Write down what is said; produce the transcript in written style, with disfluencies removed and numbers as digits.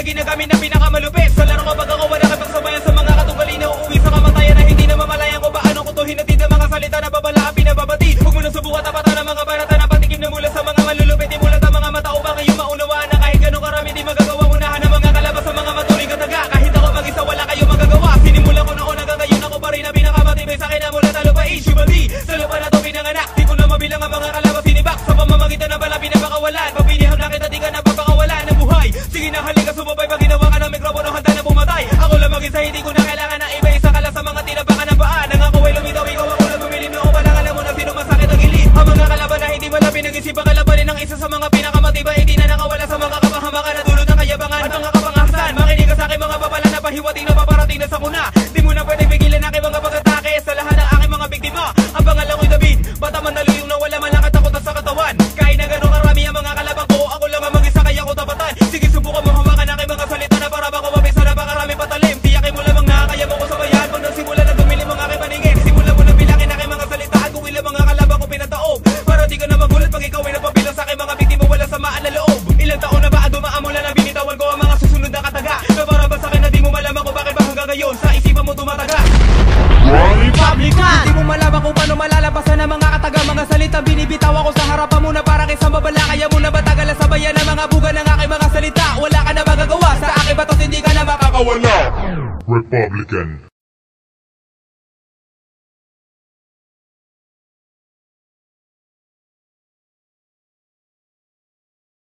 ginagamit na pinakamalupit. Sa laro kapag ako wala kapagsabayan sa mga katunggali na uuwi sa kamatayan na hindi na mamalayan ko paano ko to hinatid ang mga salita na babala ang pinababatid. Huwag mo na subukan tapatan ang mga barata na patikim na mula sa mga malulupit. Imulat ang mga mata upang kayo maunawaan na kahit ganun karami di magagawa. Unahan ang mga kalabas sa mga matuling kataga. Kahit ako mag-isa wala kayo magagawa. Sinimulan ko noon hanggang ngayon ako pa rin na pinakamatibay sa akin na mula talo pa Shubali. Sa lupa na to pinanganak. Di ko na mabilang ang mga kalabas sinibak. Sa pamamagitan ng bala pinapakawalan. Papinihang na kita di ka napapakawalan ng buhay. Sige na halika sumabay pag ginawa ka ng mikropono handa na pumatay. Ako lang mag-isa hindi ko na kailangan na iba isa ka lang sa mga tinabakan ng paa. Nang ako ay lumitaw ikaw ako lang bumilim na upalang alam mo na sino masakit ang gilid. Ang mga kalaban na hindi wala pinag-isipan kalabanin ng isa sa mga pinakamatibay. Hindi na nakawala sa mga kapahamakan na dulot ng kayabangan at mga kapangahasan. Makinig ka sa aking mga babala na pahiwating na paparating na sa kuna. Di mo na pwedeng pigilan aking mga pag-atake sa lahat ng aking mga biktima. Ang pangalan ko'y David, bata man naluyong na wala man lang katakutan sa katawan. Kahit na gano'ng karami ang mga kalabang ko, ako lang ang mag-isa kaya ko tapatan. Sige subukan mo hawakan aking mga salita na para baka mabisa na pakarami patalim. Tiyakin mo lamang nakakaya mo ko sa bayan. Pag nagsimula na dumilim ang aking paningin, simulan mo na bilangin aking mga salita at kung ilang mga kalabang ko pinataob. Para di ka na magulat pag ikaw ay napabilang sa aking mga biktima wala samaan na loob. Ilang taon na ba dumaan mula na binitawan ko ang mga susunod na kataga. Na para ba sa akin na di mo malaman kung bakit ba hanggang ngayon sa isipan mo tumataga. Republican! Di mo malaman kung paano malalabasan ang mga kataga. Mga salitang binibitaw ako sa harapan mo na para isang babala. Kaya mo na batagalan sa bayan ng mga buga ng aking mga salita. Wala ka na magagawa sa aking batos hindi ka na makakawala. Republican.